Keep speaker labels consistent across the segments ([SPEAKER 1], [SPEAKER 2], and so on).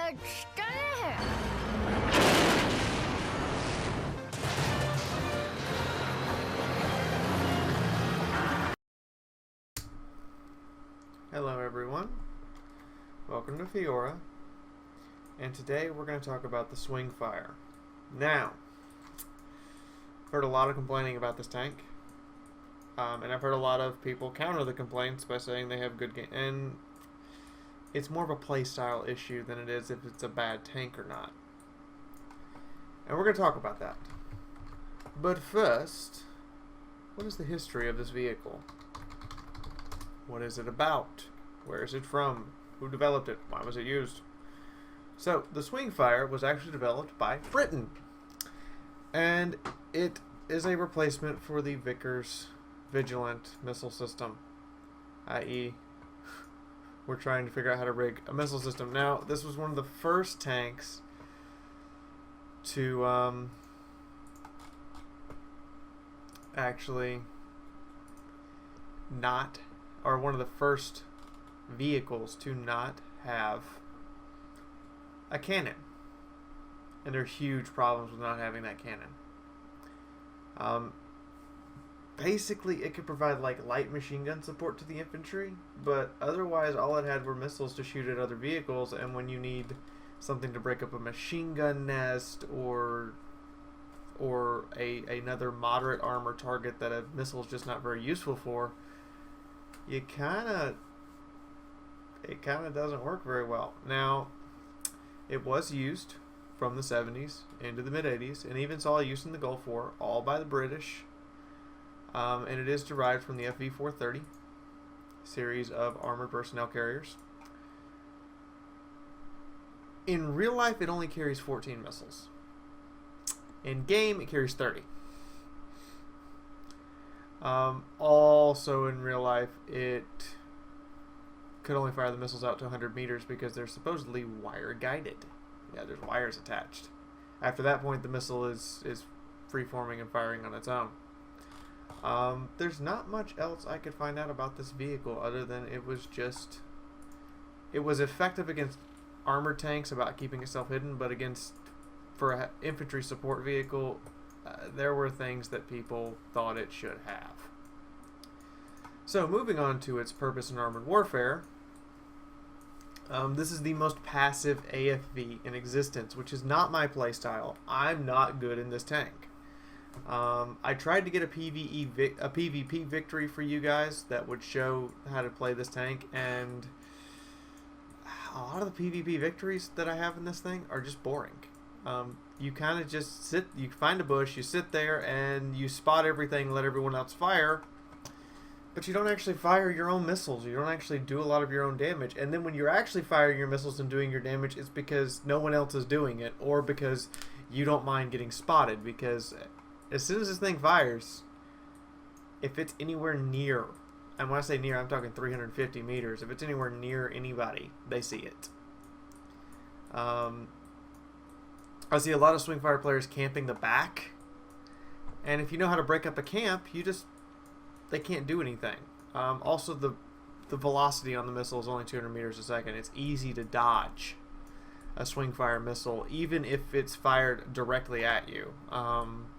[SPEAKER 1] Hello everyone, welcome to Fiaura, and today we're going to talk about the Swingfire. Now, I've heard a lot of complaining about this tank, and I've heard a lot of people counter the complaints by saying they have good game, and it's more of a playstyle issue than it is if it's a bad tank or not. And we're going to talk about that. But first, what is the history of this vehicle? What is it about? Where is it from? Who developed it? Why was it used? So, the Swingfire was actually developed by Britain. And it is a replacement for the Vickers Vigilant missile system. I.e., we're trying to figure out how to rig a missile system. Now, this was one of the first tanks to actually not, or one of the first vehicles to not have a cannon. And there are huge problems with not having that cannon. Basically, it could provide like light machine gun support to the infantry, but otherwise all it had were missiles to shoot at other vehicles, and when you need something to break up a machine gun nest or another moderate armor target that a missile is just not very useful for, it kind of doesn't work very well. Now, it was used from the 70s into the mid-80s, and even saw use in the Gulf War, all by the British. And it is derived from the FV-430 series of armored personnel carriers. In real life, it only carries 14 missiles. In game, it carries 30. Also in real life, it could only fire the missiles out to 100 meters because they're supposedly wire guided. Yeah, there's wires attached. After that point, the missile is free-forming and firing on its own. There's not much else I could find out about this vehicle other than it was effective against armored tanks about keeping itself hidden, but for an infantry support vehicle, there were things that people thought it should have. So, moving on to its purpose in armored warfare, this is the most passive AFV in existence, which is not my playstyle. I'm not good in this tank. I tried to get a PvP victory for you guys that would show how to play this tank, and a lot of the PvP victories that I have in this thing are just boring. You kind of just sit, you find a bush, you sit there, and you spot everything, let everyone else fire, but you don't actually fire your own missiles. You don't actually do a lot of your own damage. And then when you're actually firing your missiles and doing your damage, it's because no one else is doing it, or because you don't mind getting spotted, because as soon as this thing fires, if it's anywhere near, and when I say near, I'm talking 350 meters, if it's anywhere near anybody, they see it. I see a lot of Swingfire players camping the back, and if you know how to break up a camp, they can't do anything. Also, the velocity on the missile is only 200 meters a second. It's easy to dodge a Swingfire missile, even if it's fired directly at you.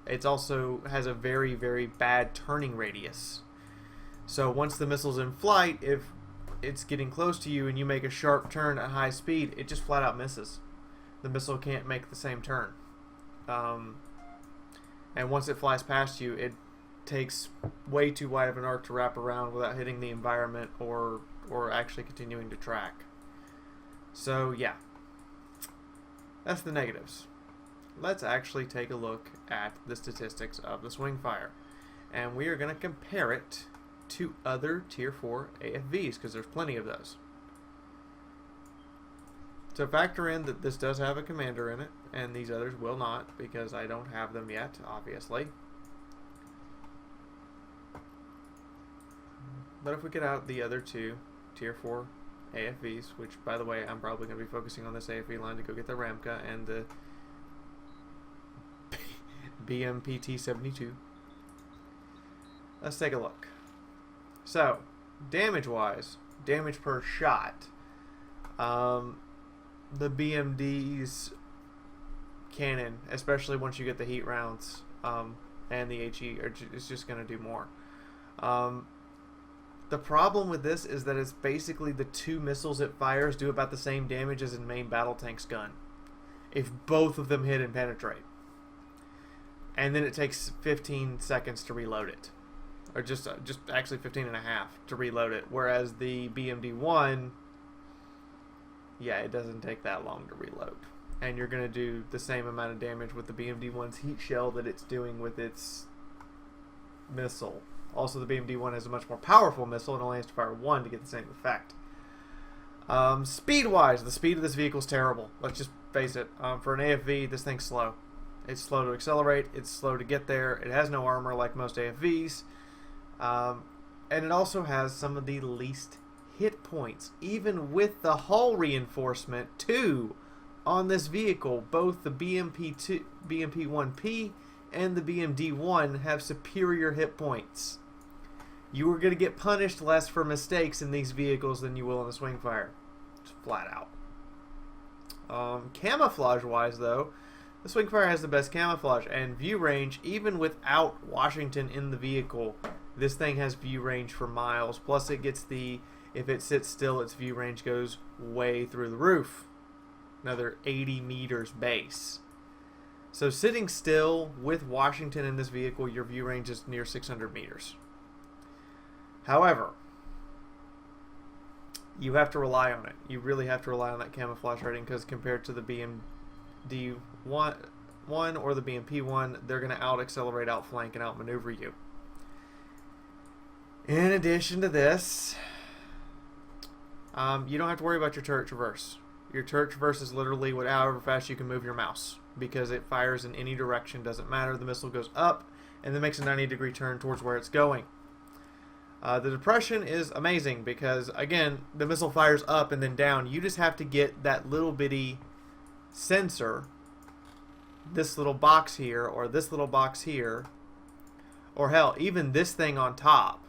[SPEAKER 1] It also has a very, very bad turning radius. So once the missile's in flight, if it's getting close to you and you make a sharp turn at high speed, it just flat out misses. The missile can't make the same turn. And once it flies past you, it takes way too wide of an arc to wrap around without hitting the environment or actually continuing to track. So yeah, that's the negatives. Let's actually take a look at the statistics of the Swingfire, and we are going to compare it to other Tier 4 AFVs, because there's plenty of those. So factor in that this does have a commander in it, and these others will not, because I don't have them yet, obviously. But if we get out the other two Tier 4 AFVs, which, by the way, I'm probably going to be focusing on this AFV line to go get the Ramka and the BMPT-72. Let's take a look. So, damage-wise, damage per shot, the BMD's cannon, especially once you get the heat rounds, and the HE, is just going to do more. The problem with this is that it's basically the 2 missiles it fires do about the same damage as a main battle tank's gun, if both of them hit and penetrate. And then it takes 15 seconds to reload it. Or just actually 15 and a half to reload it. Whereas the BMD-1, yeah, it doesn't take that long to reload. And you're going to do the same amount of damage with the BMD-1's heat shell that it's doing with its missile. Also, the BMD-1 has a much more powerful missile and only has to fire 1 to get the same effect. Speed-wise, the speed of this vehicle is terrible. Let's just face it. For an AFV, this thing's slow. It's slow to accelerate. It's slow to get there. It has no armor like most AFVs. And it also has some of the least hit points. Even with the hull reinforcement 2 on this vehicle, both the BMP-1P and the BMD-1 have superior hit points. You are going to get punished less for mistakes in these vehicles than you will in the Swingfire. It's flat out. Camouflage-wise, though, the Swingfire has the best camouflage and view range. Even without Washington in the vehicle, this thing has view range for miles. Plus, it gets if it sits still, its view range goes way through the roof. Another 80 meters base. So sitting still with Washington in this vehicle, your view range is near 600 meters. However, you have to rely on it. You really have to rely on that camouflage rating, because compared to the BMD-1 or the BMP-1, they're going to out-accelerate, outflank, and outmaneuver you. In addition to this, you don't have to worry about your turret traverse. Your turret traverse is literally however fast you can move your mouse, because it fires in any direction, doesn't matter. The missile goes up and then makes a 90-degree turn towards where it's going. The depression is amazing because, again, the missile fires up and then down. You just have to get that little bitty sensor, this little box here or this little box here, or hell, even this thing on top.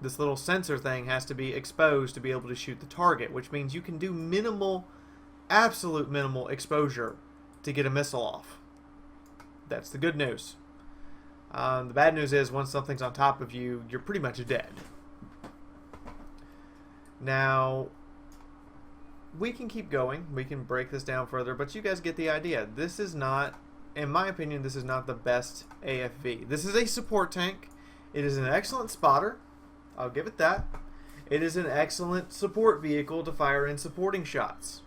[SPEAKER 1] This little sensor thing has to be exposed to be able to shoot the target, which means you can do minimal, absolute minimal exposure to get a missile off. That's the good news. The bad news is once something's on top of you, you're pretty much dead. Now, we can keep going. We can break this down further, but you guys get the idea. This is not, in my opinion, this is not the best AFV. This is a support tank. It is an excellent spotter. I'll give it that. It is an excellent support vehicle to fire in supporting shots.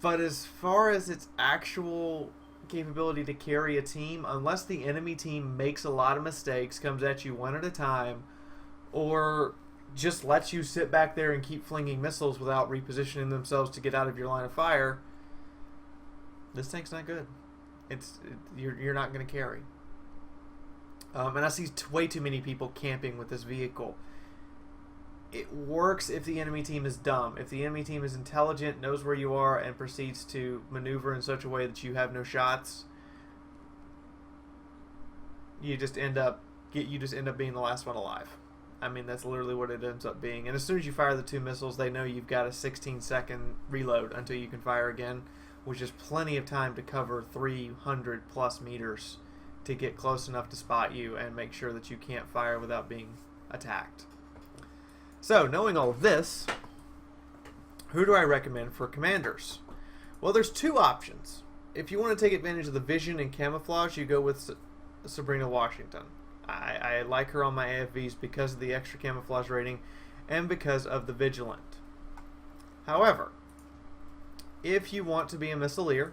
[SPEAKER 1] But as far as its actual capability to carry a team, unless the enemy team makes a lot of mistakes, comes at you one at a time, or just lets you sit back there and keep flinging missiles without repositioning themselves to get out of your line of fire, this tank's not good. You're not going to carry. And I see way too many people camping with this vehicle. It works if the enemy team is dumb. If the enemy team is intelligent, knows where you are, and proceeds to maneuver in such a way that you have no shots, you just end up being the last one alive. I mean, that's literally what it ends up being. And as soon as you fire the 2 missiles, they know you've got a 16-second reload until you can fire again, which is plenty of time to cover 300 plus meters to get close enough to spot you and make sure that you can't fire without being attacked. So, knowing all of this, who do I recommend for commanders? Well, there's 2 options. If you want to take advantage of the vision and camouflage, you go with Sabrina Washington. I like her on my AFVs because of the extra camouflage rating and because of the vigilant. However, if you want to be a missileer,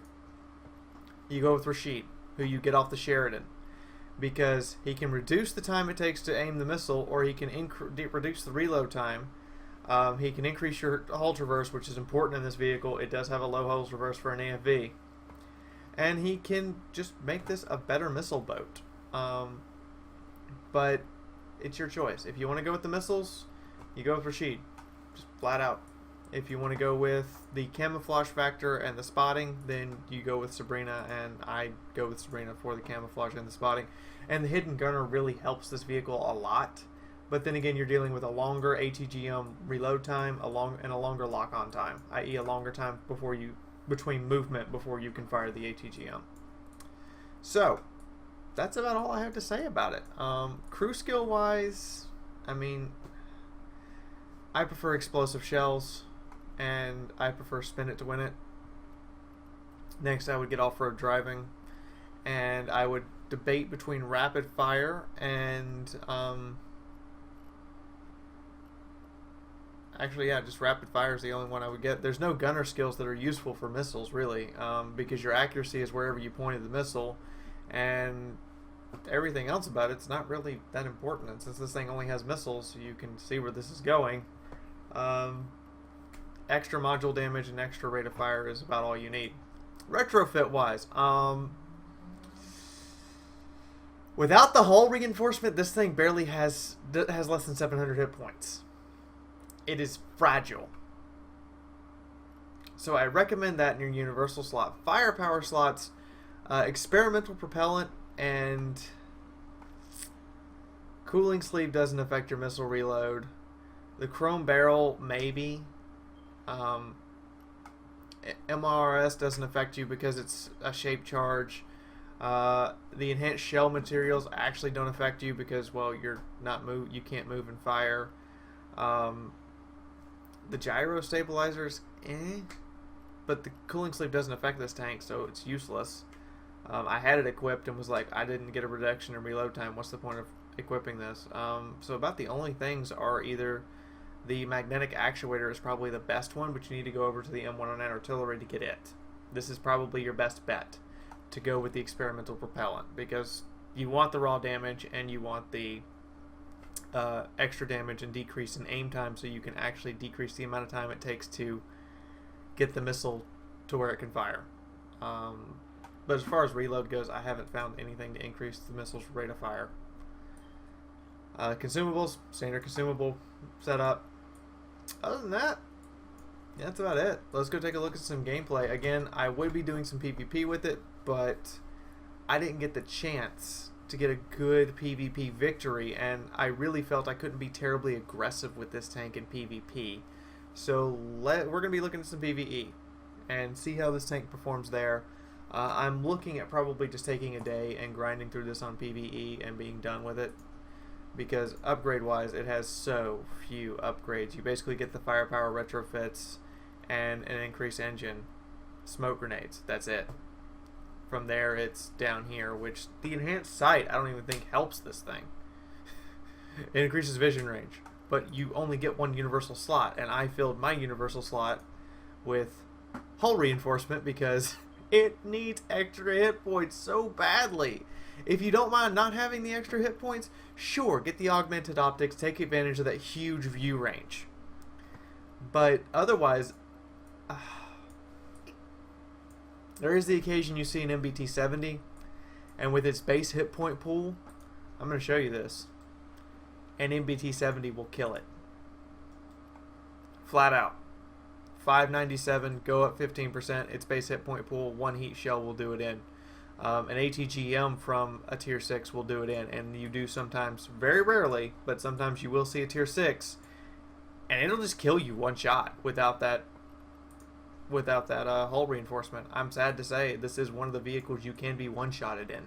[SPEAKER 1] you go with Rashid, who you get off the Sheridan, because he can reduce the time it takes to aim the missile, or he can reduce the reload time. He can increase your hull traverse, which is important in this vehicle. It does have a low hull traverse for an AFV. And he can just make this a better missile boat. But it's your choice. If you want to go with the missiles, you go with Rashid. Just flat out. If you want to go with the camouflage factor and the spotting, then you go with Sabrina, and I go with Sabrina for the camouflage and the spotting. And the hidden gunner really helps this vehicle a lot, But then again, you're dealing with a longer ATGM reload time, a longer lock-on time, i.e. a longer time between movement before you can fire the ATGM. So, that's about all I have to say about it. Crew skill-wise, I mean, I prefer explosive shells, and I prefer spin it to win it. Next, I would get off-road driving, and I would debate between rapid fire and actually, yeah, just rapid fire is the only one I would get. There's no gunner skills that are useful for missiles, really, because your accuracy is wherever you pointed the missile, and everything else about it's not really that important. And since this thing only has missiles, you can see where this is going. Extra module damage and extra rate of fire is about all you need. Retrofit-wise, without the hull reinforcement, this thing barely has less than 700 hit points. It is fragile. So I recommend that in your universal slot. Firepower slots, experimental propellant and cooling sleeve doesn't affect your missile reload. The chrome barrel, maybe. MRS doesn't affect you because it's a shape charge. The enhanced shell materials actually don't affect you because, well, you can't move and fire. The gyro stabilizers, but the cooling sleeve doesn't affect this tank, so it's useless. I had it equipped and was like, I didn't get a reduction in reload time. What's the point of equipping this? So about the only things are either the magnetic actuator is probably the best one, but you need to go over to the M109 artillery to get it. This is probably your best bet to go with the experimental propellant because you want the raw damage and you want the extra damage and decrease in aim time, so you can actually decrease the amount of time it takes to get the missile to where it can fire. But as far as reload goes, I haven't found anything to increase the missile's rate of fire. Consumables, standard consumable setup. Other than that, yeah, that's about it. Let's go take a look at some gameplay. Again, I would be doing some PvP with it, but I didn't get the chance to get a good PvP victory, and I really felt I couldn't be terribly aggressive with this tank in PvP. So we're going to be looking at some PvE and see how this tank performs there. I'm looking at probably just taking a day and grinding through this on PvE and being done with it, because upgrade-wise, it has so few upgrades. You basically get the firepower retrofits and an increased engine, smoke grenades. That's it. From there, it's down here, which the enhanced sight I don't even think helps this thing. It increases vision range, but you only get one universal slot, and I filled my universal slot with hull reinforcement because it needs extra hit points so badly. If you don't mind not having the extra hit points, sure, get the augmented optics, take advantage of that huge view range. But otherwise, there is the occasion you see an MBT 70, and with its base hit point pool, I'm going to show you this, an MBT 70 will kill it. Flat out. 597, go up 15%, its base hit point pool, one heat shell will do it in. An ATGM from a tier 6 will do it in, and you do sometimes, very rarely, but sometimes you will see a tier 6, and it'll just kill you one shot without that hull reinforcement. I'm sad to say this is one of the vehicles you can be one-shotted in.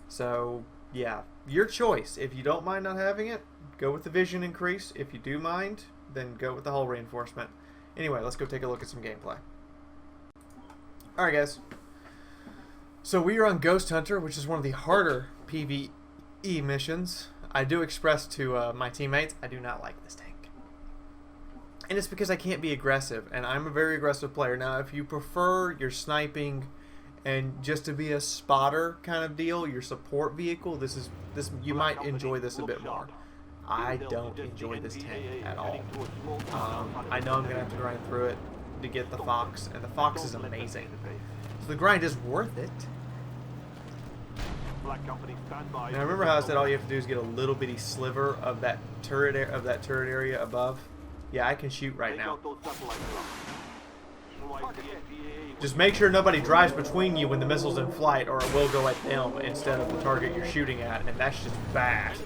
[SPEAKER 1] So yeah, your choice. If you don't mind not having it, go with the vision increase. If you do mind, then go with the hull reinforcement. Anyway, let's go take a look at some gameplay. Alright guys, so we are on Ghost Hunter, which is one of the harder PvE missions. I do express to my teammates, I do not like this tank. And it's because I can't be aggressive, and I'm a very aggressive player. Now, if you prefer your sniping and just to be a spotter kind of deal, your support vehicle, you might enjoy this a bit more. I don't enjoy this tank at all. I know I'm going to have to grind through it to get the Fox, and the Fox is amazing. So the grind is worth it. Now remember how I said all you have to do is get a little bitty sliver of that turret area above? Yeah, I can shoot right now. Just make sure nobody drives between you when the missile's in flight, or it will go at them instead of the target you're shooting at, and that's just bad.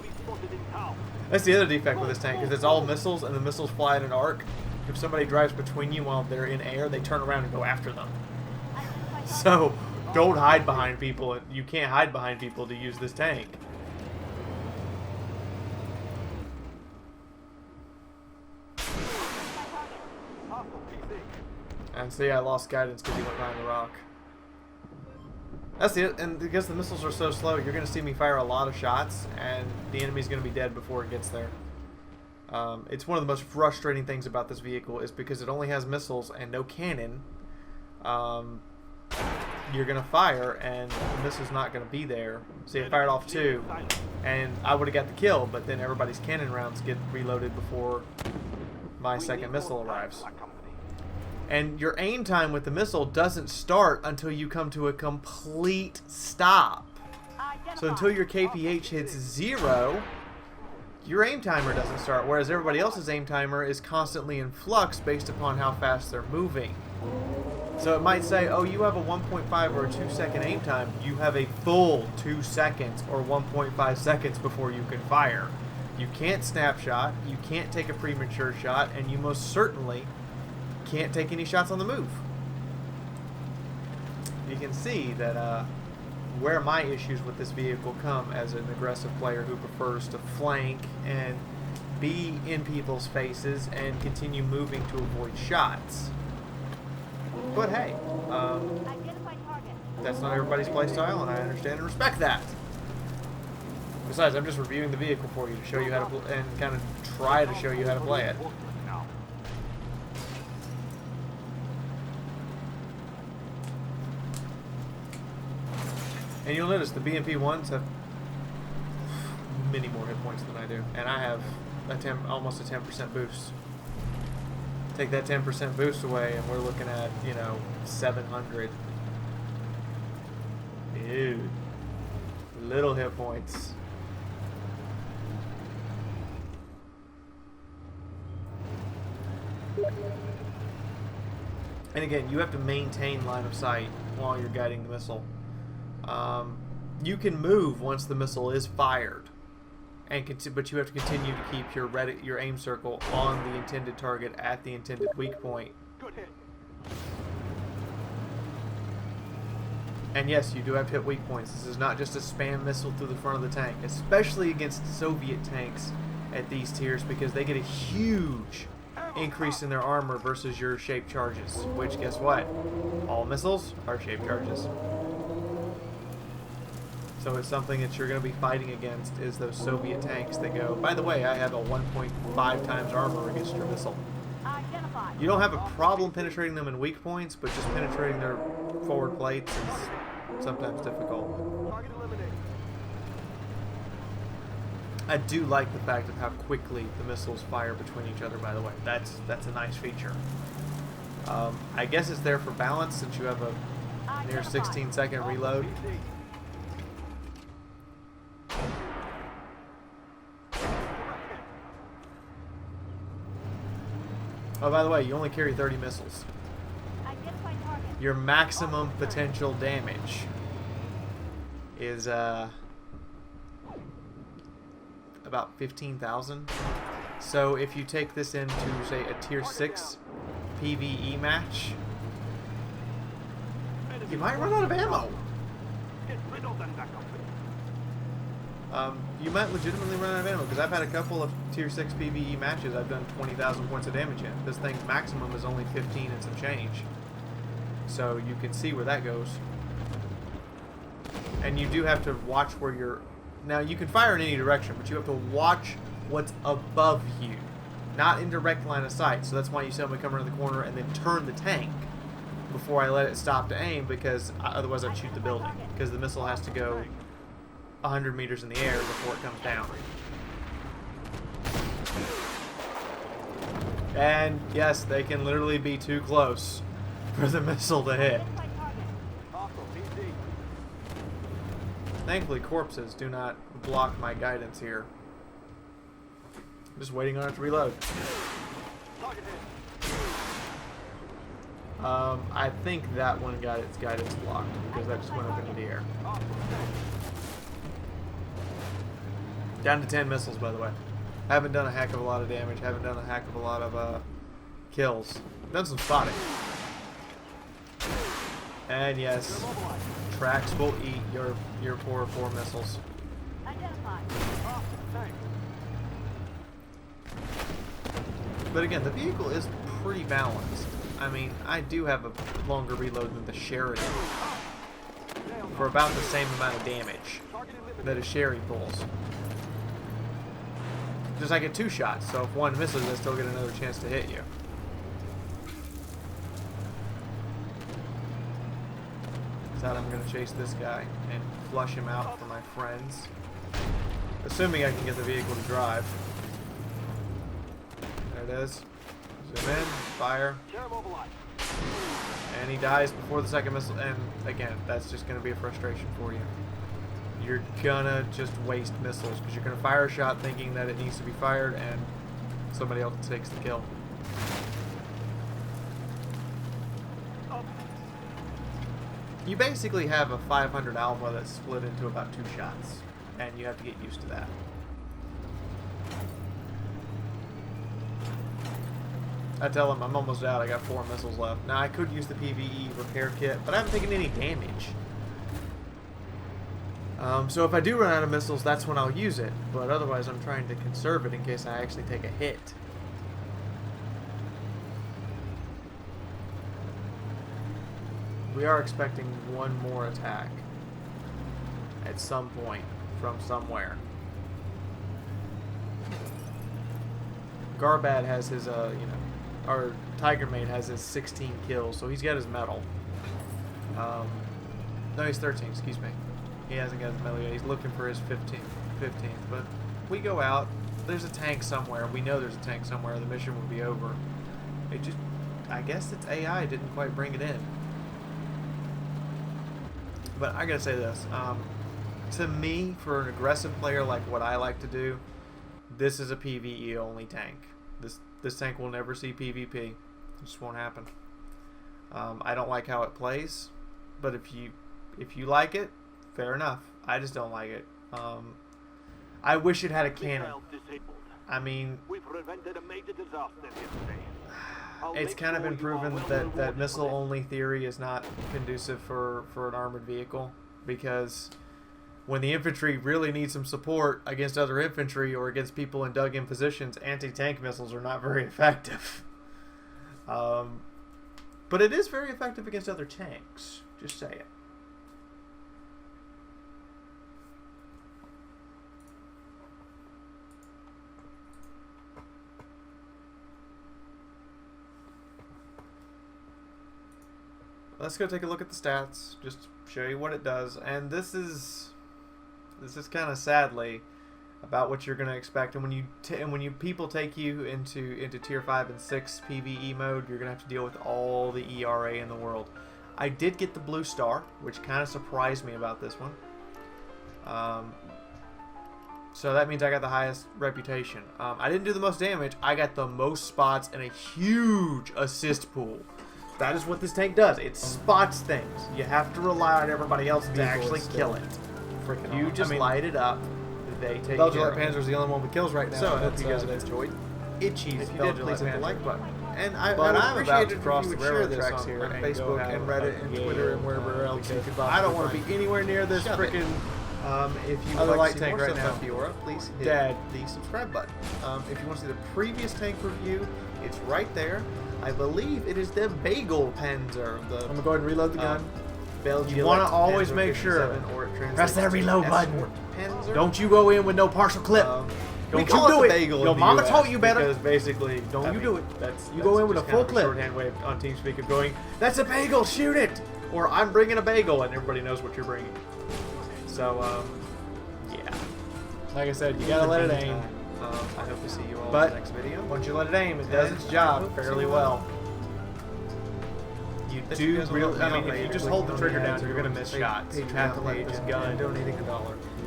[SPEAKER 1] That's the other defect with this tank, is it's all missiles, and the missiles fly in an arc. If somebody drives between you while they're in air, they turn around and go after them. So, don't hide behind people. You can't hide behind people to use this tank. And see, I lost guidance because he went behind the rock. That's it, and because the missiles are so slow, you're going to see me fire a lot of shots, and the enemy's going to be dead before it gets there. It's one of the most frustrating things about this vehicle, is because it only has missiles and no cannon. You're going to fire, and the missile's not going to be there. See, I fired off 2, and I would have got the kill, but then everybody's cannon rounds get reloaded before my second missile arrives. And your aim time with the missile doesn't start until you come to a complete stop. So until your KPH hits 0, your aim timer doesn't start, whereas everybody else's aim timer is constantly in flux based upon how fast they're moving. So it might say, oh, you have a 1.5 or a 2 second aim time. You have a full 2 seconds or 1.5 seconds before you can fire. You can't snapshot, you can't take a premature shot, and you most certainly can't take any shots on the move. You can see that where my issues with this vehicle come as an aggressive player who prefers to flank and be in people's faces and continue moving to avoid shots. But hey, that's not everybody's playstyle, and I understand and respect that. Besides, I'm just reviewing the vehicle for you to show you how to and kind of try to show you how to play it. And you'll notice the BMP ones have many more hit points than I do, and I have almost a 10% boost. Take that 10% boost away, and we're looking at, you know, 700. Dude, little hit points. And again, you have to maintain line of sight while you're guiding the missile. You can move once the missile is fired, but you have to continue to keep your aim circle on the intended target at the intended weak point. And yes, you do have to hit weak points. This is not just a spam missile through the front of the tank, especially against Soviet tanks at these tiers, because they get a huge increase in their armor versus your shaped charges, which, guess what? All missiles are shaped charges. So it's something that you're going to be fighting against is those Soviet tanks that go, by the way, I have a 1.5 times armor against your missile. You don't have a problem penetrating them in weak points, but just penetrating their forward plates is sometimes difficult. I do like the fact of how quickly the missiles fire between each other, by the way. That's a nice feature. I guess it's there for balance since you have a near 16-second reload. Oh, by the way, you only carry 30 missiles. Your maximum potential damage is about 15,000. So if you take this into, say, a tier 6 PvE match, you might run out of ammo. You might legitimately run out of ammo, because I've had a couple of tier 6 PvE matches I've done 20,000 points of damage in. This thing's maximum is only 15 and some change. So you can see where that goes. And you do have to watch where you're... Now, you can fire in any direction, but you have to watch what's above you. Not in direct line of sight. So that's why you see me come around the corner and then turn the tank before I let it stop to aim, because otherwise I'd shoot the building. Because the missile has to go 100 meters in the air before it comes down. And yes, they can literally be too close for the missile to hit. Thankfully, corpses do not block my guidance here. I'm just waiting on it to reload. I think that one got its guidance blocked because that just went up into the air. Down to 10 missiles, by the way. Haven't done a heck of a lot of damage. Haven't done a heck of a lot of kills. Done some spotting. And yes, tracks will eat your poor missiles. But again, the vehicle is pretty balanced. I mean, I do have a longer reload than the Sheridan for about the same amount of damage that a Sherry pulls. Just I get 2 shots, so if one misses, I still get another chance to hit you. So I'm going to chase this guy and flush him out for my friends. Assuming I can get the vehicle to drive. There it is. Zoom in, fire. And he dies before the second missile. And again, that's just going to be a frustration for you. You're gonna just waste missiles because you're gonna fire a shot thinking that it needs to be fired and somebody else takes the kill. You basically have a 500 alpha that's split into about 2 shots, and you have to get used to that. I tell him I'm almost out, I got 4 missiles left. Now I could use the PvE repair kit, but I haven't taken any damage. So if I do run out of missiles, that's when I'll use it. But otherwise, I'm trying to conserve it in case I actually take a hit. We are expecting one more attack at some point from somewhere. Garbad has his, our Tiger Mate has his 16 kills, so he's got his medal. No, he's 13, excuse me. He hasn't got his medal yet. He's looking for his 15th. But we go out. There's a tank somewhere. We know there's a tank somewhere. The mission will be over. It just, I guess its AI didn't quite bring it in. But I gotta say this. To me, for an aggressive player like what I like to do, this is a PvE only tank. This tank will never see PvP. It just won't happen. I don't like how it plays, but if you like it, fair enough. I just don't like it. I wish it had a cannon. I mean, it's kind of been proven that missile-only theory is not conducive for an armored vehicle, because when the infantry really need some support against other infantry or against people in dug-in positions, anti-tank missiles are not very effective. But it is very effective against other tanks. Just say it. Let's go take a look at the stats, just show you what it does. And this is kind of sadly about what you're going to expect. And when you people take you into tier 5 and 6 PvE mode, you're going to have to deal with all the ERA in the world. I did get the blue star, which kind of surprised me about this one. So that means I got the highest reputation. I didn't do the most damage. I got the most spots and a huge assist pool. That is what this tank does. It spots things. You have to rely on everybody else to actually kill it. You just light it up. They take care of it. Panzer's the only one with kills right now. So I hope you guys have enjoyed. Itchies. If you did, please hit the like button. And I would appreciate it if you would share this on Facebook and Reddit and Twitter and wherever else you could. I don't want to be anywhere near this freaking. If you would like to see more stuff on Fiaura, please hit the subscribe button. If you want to see the previous tank review, it's right there. I believe it is the Bagel Panzer. I'm going to go ahead and reload the gun. You want to always make sure. Press that reload button. Don't you go in with no partial clip. Don't you do it. Your mama told you better. Because basically, don't you do it. You go in with a full clip. Shorthand way on TeamSpeak of going, that's a bagel, shoot it! Or I'm bringing a bagel, and everybody knows what you're bringing. So, yeah. Like I said, you gotta let it aim. I hope to see you all in the next video. Once you let it aim, it does its job fairly well. You do really, I mean, if you just hold the trigger down, you're going to miss shots. You have to let this gun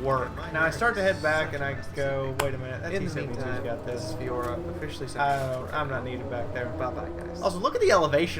[SPEAKER 1] work. Now, I start to head back, and I go, wait a minute, that T-72's got this. Fiaura officially said, I'm not needed back there. Bye-bye, guys. Also, look at the elevation